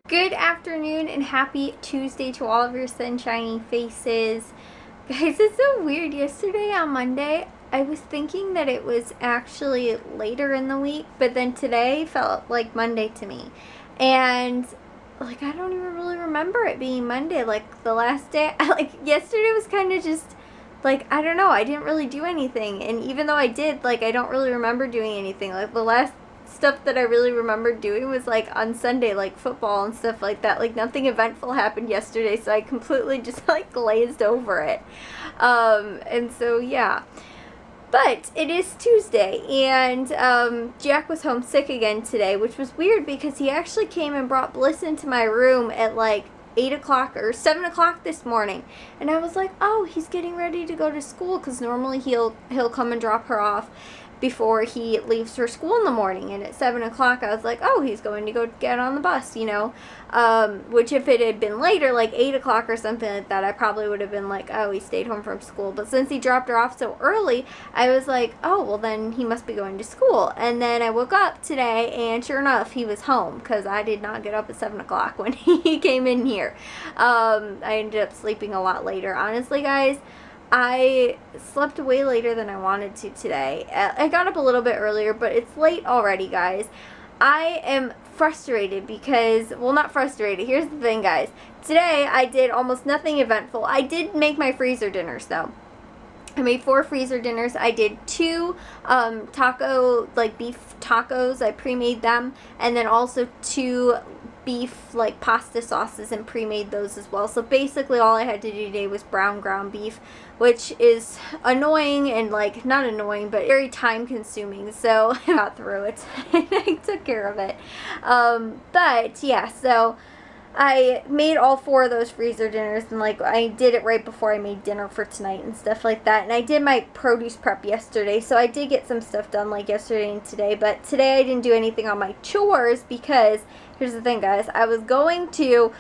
Good afternoon and happy Tuesday to all of your sunshiny faces. Guys, it's so weird. Yesterday on Monday, I was thinking that it was actually later in the week, but then today felt like Monday to me. And I don't even really remember it being Monday. The last day, yesterday was kind of just I don't know, I didn't really do anything. And even though I did, I don't really remember doing anything. The last stuff that I really remembered doing was on Sunday, football and stuff like that. Nothing eventful happened yesterday, so I completely just glazed over it. And so yeah. But it is Tuesday, and Jack was homesick again today, which was weird because he actually came and brought Bliss into my room at 8 o'clock or 7 o'clock this morning. And I was like, oh, he's getting ready to go to school, because normally he'll come and drop her off before he leaves for school in the morning. And at 7 o'clock, I was like, oh, he's going to go get on the bus, which if it had been later, 8 o'clock or something like that, I probably would have been like, oh, he stayed home from school. But since he dropped her off so early, I was like, oh, well, then he must be going to school. And then I woke up today, and sure enough, he was home, because I did not get up at 7 o'clock when he came in here. I ended up sleeping a lot later. Honestly, guys, I slept way later than I wanted to today. I got up a little bit earlier, but it's late already, guys. I am frustrated because, well, not frustrated. Here's the thing, guys. Today, I did almost nothing eventful. I did make my freezer dinners, though. I made 4 freezer dinners. I did 2 beef tacos. I pre-made them. And then also 2 beef pasta sauces and pre-made those as well. So basically all I had to do today was brown ground beef, which is annoying and not annoying, but very time consuming. So I got through it and I took care of it. But yeah, so I made all 4 of those freezer dinners, and I did it right before I made dinner for tonight and stuff like that. And I did my produce prep yesterday, so I did get some stuff done yesterday and today. But today I didn't do anything on my chores because here's the thing, guys. I was going to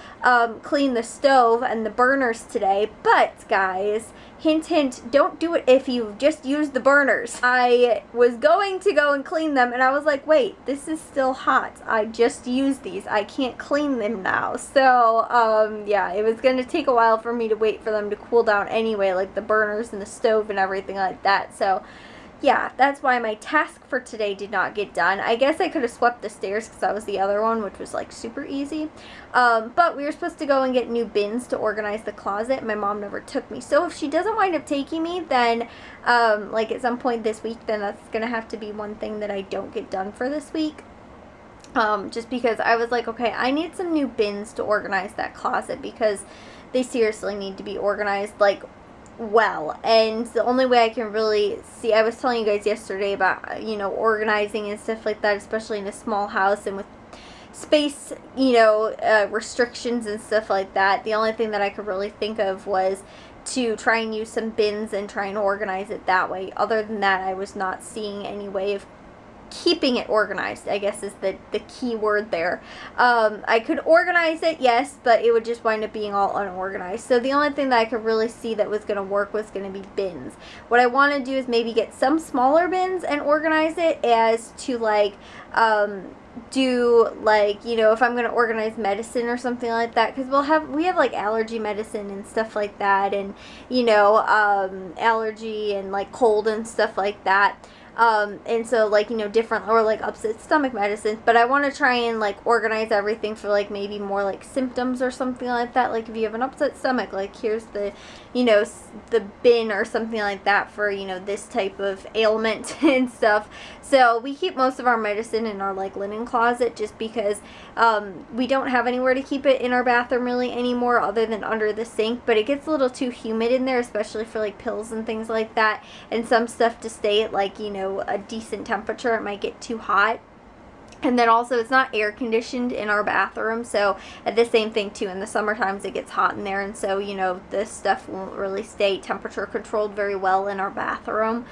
clean the stove and the burners today, but guys, hint hint, don't do it if you just use the burners. I was going to go and clean them, and I was like, wait, this is still hot. I just used these. I can't clean them now. So yeah, it was going to take a while for me to wait for them to cool down anyway, the burners and the stove and everything like that. So yeah, that's why my task for today did not get done. I guess I could have swept the stairs because that was the other one, which was super easy. But we were supposed to go and get new bins to organize the closet. My mom never took me. So if she doesn't wind up taking me, then at some point this week, then that's going to have to be one thing that I don't get done for this week. Just because I was like, okay, I need some new bins to organize that closet because they seriously need to be organized well. And the only way I can really see, I was telling you guys yesterday about organizing and stuff like that, especially in a small house and with space restrictions and stuff like that. The only thing that I could really think of was to try and use some bins and try and organize it that way. Other than that, I was not seeing any way of keeping it organized, I guess is the key word there. I could organize it, yes, but it would just wind up being all unorganized. So the only thing that I could really see that was going to work was going to be bins. What I want to do is maybe get some smaller bins and organize it as to do if I'm going to organize medicine or something like that, because we have allergy medicine and stuff like that, and allergy and cold and stuff like that. And so different or upset stomach medicines, but I want to try and organize everything for maybe more symptoms or something like that. If you have an upset stomach, here's the the bin or something like that for this type of ailment and stuff. So we keep most of our medicine in our linen closet, just because we don't have anywhere to keep it in our bathroom really anymore other than under the sink. But it gets a little too humid in there, especially for pills and things like that, and some stuff to stay at a decent temperature. It might get too hot. And then also, it's not air conditioned in our bathroom, so the same thing too. In the summer times, it gets hot in there, and so this stuff won't really stay temperature controlled very well in our bathroom,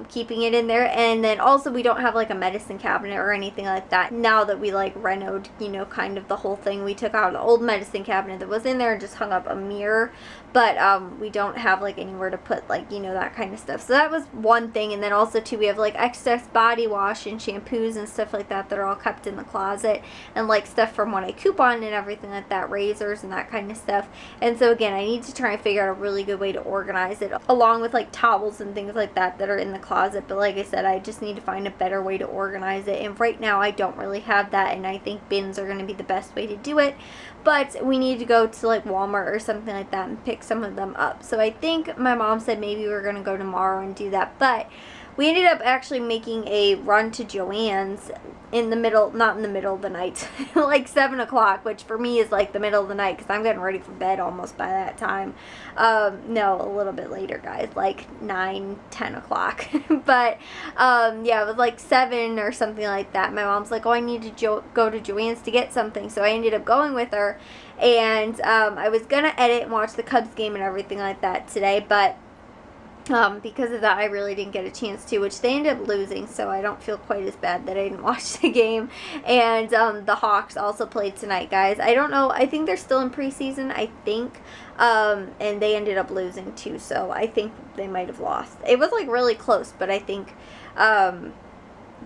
keeping it in there. And then also, we don't have a medicine cabinet or anything like that. Now that we renoed, kind of the whole thing, we took out an old medicine cabinet that was in there and just hung up a mirror. But we don't have anywhere to put that kind of stuff. So that was one thing. And then also too, we have excess body wash and shampoos and stuff like that that are are all kept in the closet, and like stuff from when I coupon and everything like that, razors and that kind of stuff. And so again, I need to try and figure out a really good way to organize it, along with like towels and things like that that are in the closet. But like I said, I just need to find a better way to organize it, and right now I don't really have that, and I think bins are going to be the best way to do it. But we need to go to like Walmart or something like that and pick some of them up. So I think my mom said maybe we're going to go tomorrow and do that. But we ended up actually making a run to Joann's in the middle, not in the middle of the night, like 7 o'clock, which for me is like the middle of the night because I'm getting ready for bed almost by that time. No, a little bit later, guys, like 9, 10 o'clock. But yeah, it was like 7 or something like that. My mom's like, oh, I need to go to Joann's to get something. So I ended up going with her, and I was going to edit and watch the Cubs game and everything like that today, but because of that, I really didn't get a chance to, which they ended up losing, so I don't feel quite as bad that I didn't watch the game. And the Hawks also played tonight, guys. I don't know. I think they're still in preseason, I think. And they ended up losing, too, so I think they might have lost. It was, like, really close, but I think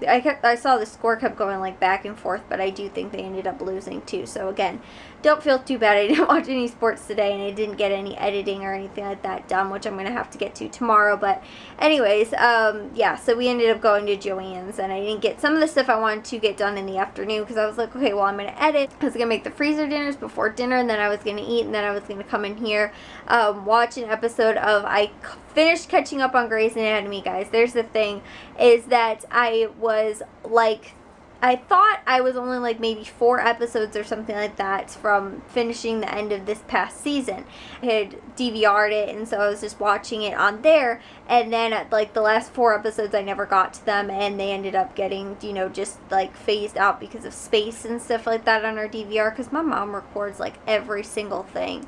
I saw the score kept going like back and forth, but I do think they ended up losing too. So again, don't feel too bad. I didn't watch any sports today, and I didn't get any editing or anything like that done, which I'm going to have to get to tomorrow. But anyways, yeah, so we ended up going to Joann's, and I didn't get some of the stuff I wanted to get done in the afternoon because I was like, okay, well, I'm going to edit. I was going to make the freezer dinners before dinner, and then I was going to eat, and then I was going to come in here, watch an episode of, I finished catching up on Grey's Anatomy, guys. There's the thing, is that I was like, I thought I was only like maybe 4 episodes or something like that from finishing the end of this past season. I had DVR'd it, and so I was just watching it on there, and then at like the last 4 episodes I never got to them, and they ended up getting, you know, just like phased out because of space and stuff like that on our DVR, because my mom records like every single thing.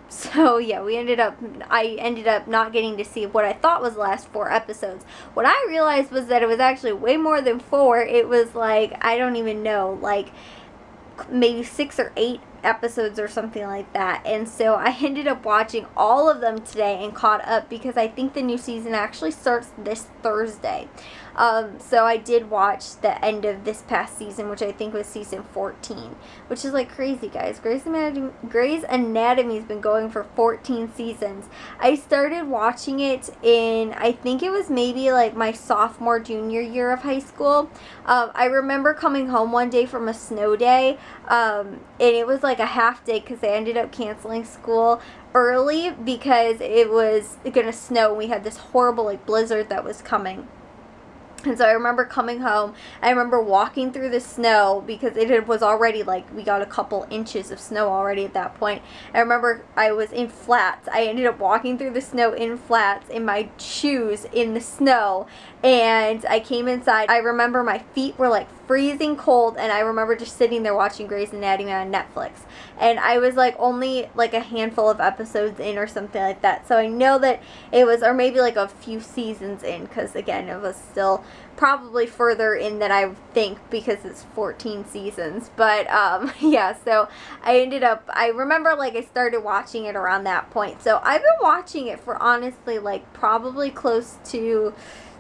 So yeah, I ended up not getting to see what I thought was the last 4 episodes. What I realized was that it was actually way more than 4. It was like, I don't even know, like maybe 6 or 8 episodes or something like that. And so I ended up watching all of them today and caught up because I think the new season actually starts this Thursday. So I did watch the end of this past season, which I think was season 14, which is like crazy, guys. Grey's Anatomy has been going for 14 seasons. I started watching it in, I think it was maybe like my sophomore, junior year of high school. I remember coming home one day from a snow day, and it was like a half day because they ended up canceling school early because it was gonna snow, and we had this horrible like blizzard that was coming. And so I remember coming home, I remember walking through the snow because it was already like, we got a couple inches of snow already at that point. I remember I was in flats. I ended up walking through the snow in flats in my shoes in the snow, and I came inside. I remember my feet were like freezing cold, and I remember just sitting there watching Grey's Anatomy on Netflix. And I was like only like a handful of episodes in or something like that. So I know that it was, or maybe like a few seasons in, because again, it was still probably further in than I think because it's 14 seasons. But yeah, so I remember like I started watching it around that point. So I've been watching it for honestly like probably close to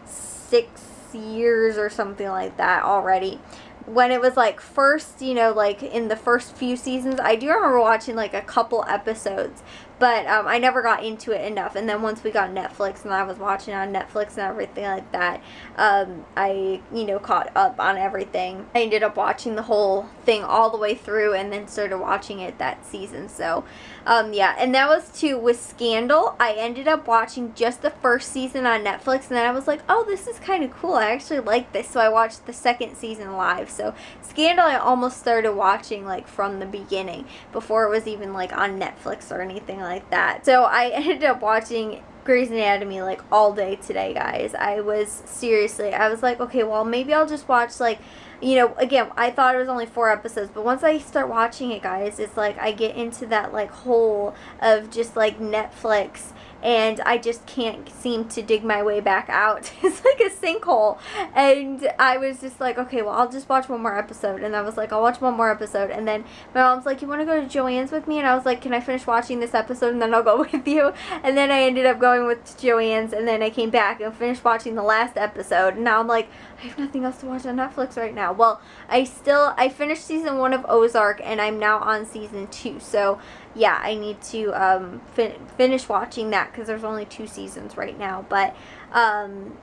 6 years or something like that already. When it was like first, you know, like in the first few seasons, I do remember watching like a couple episodes, but I never got into it enough. And then once we got Netflix and I was watching on Netflix and everything like that, I, you know, caught up on everything. I ended up watching the whole thing all the way through and then started watching it that season. So, yeah, and that was too with Scandal. I ended up watching just the first season on Netflix, and then I was like, oh, this is kind of cool. I actually like this. So I watched the second season live. So Scandal I almost started watching like from the beginning before it was even like on Netflix or anything like that. So I ended up watching Grey's Anatomy like all day today, guys. I was like, okay, well, maybe I'll just watch like, you know, again, I thought it was only 4 episodes, but once I start watching it, guys, it's like I get into that like hole of just like Netflix and I just can't seem to dig my way back out. It's like a sinkhole. And I was just like, okay, well, I'll just watch one more episode. And I was like, I'll watch one more episode. And then my mom's like, you want to go to Joanne's with me? And I was like, can I finish watching this episode and then I'll go with you? And then I ended up going with Joanne's, and then I came back and finished watching the last episode. And now I'm like, I have nothing else to watch on Netflix right now. Well, I finished season 1 of Ozark, and I'm now on season 2. So yeah, I need to finish watching that because there's only 2 seasons right now. But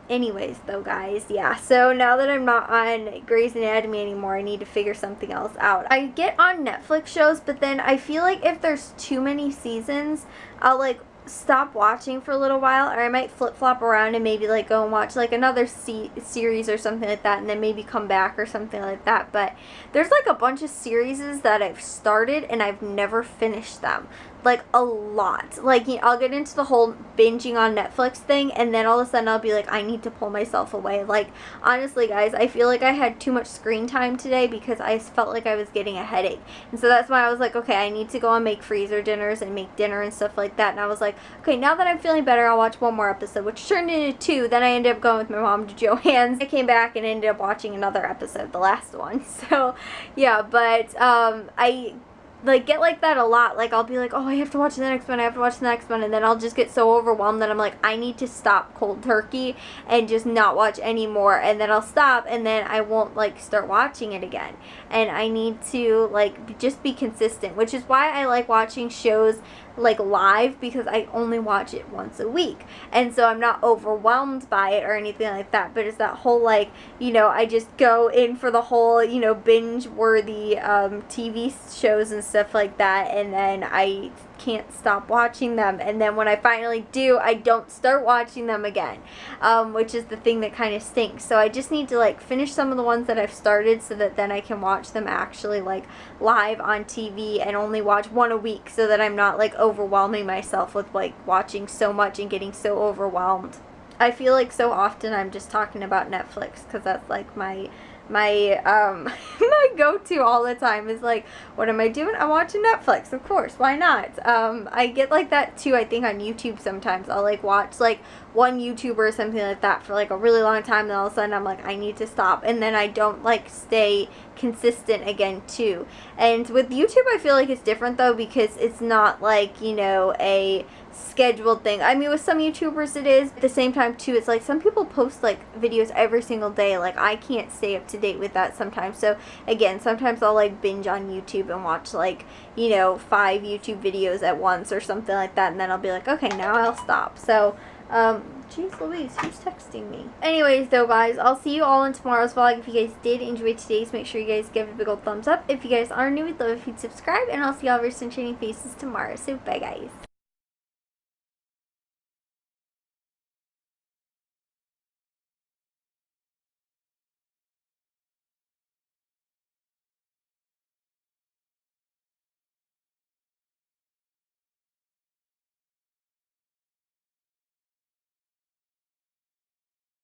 anyways, though, guys, yeah. So now that I'm not on Grey's Anatomy anymore, I need to figure something else out. I get on Netflix shows, but then I feel like if there's too many seasons, I'll like stop watching for a little while, or I might flip-flop around and maybe like go and watch like another series or something like that, and then maybe come back or something like that. But there's like a bunch of series that I've started and I've never finished them, like a lot. Like, you know, I'll get into the whole binging on Netflix thing, and then all of a sudden I'll be like, I need to pull myself away. Like, honestly, guys, I feel like I had too much screen time today because I felt like I was getting a headache. And so that's why I was like, okay, I need to go and make freezer dinners and make dinner and stuff like that. And I was like, okay, now that I'm feeling better, I'll watch one more episode, which turned into 2. Then I ended up going with my mom to Joanne's. I came back and ended up watching another episode, the last one. So yeah, but I like get like that a lot. Like, I'll be like, oh, I have to watch the next one, I have to watch the next one, and then I'll just get so overwhelmed that I'm like, I need to stop cold turkey and just not watch anymore. And then I'll stop, and then I won't like start watching it again. And I need to like just be consistent, which is why I like watching shows like live, because I only watch it once a week, and so I'm not overwhelmed by it or anything like that. But it's that whole like, you know, I just go in for the whole, you know, binge worthy TV shows and stuff like that, and then I can't stop watching them, and then when I finally do, I don't start watching them again, which is the thing that kind of stinks. So I just need to like finish some of the ones that I've started, so that then I can watch them actually like live on TV, and only watch one a week, so that I'm not like overwhelming myself with like watching so much and getting so overwhelmed. I feel like so often I'm just talking about Netflix because that's like my my go-to all the time is like, what am I doing? I'm watching Netflix, of course, why not? I get like that too, I think, on YouTube sometimes. I'll like watch like one YouTuber or something like that for like a really long time, and all of a sudden I'm like, I need to stop, and then I don't like stay consistent again too. And with YouTube, I feel like it's different though, because it's not like, you know, a scheduled thing. I mean, with some YouTubers it is. At the same time too, it's like some people post like videos every single day. Like, I can't stay up to date with that sometimes. So again, sometimes I'll like binge on YouTube and watch like, you know, 5 YouTube videos at once or something like that, and then I'll be like, okay, now I'll stop. So jeez Louise, who's texting me? Anyways, though, guys, I'll see you all in tomorrow's vlog. If you guys did enjoy today's, make sure you guys give it a big old thumbs up. If you guys are new, we'd love if you'd subscribe, and I'll see y'all very soon, training faces tomorrow. So bye, guys.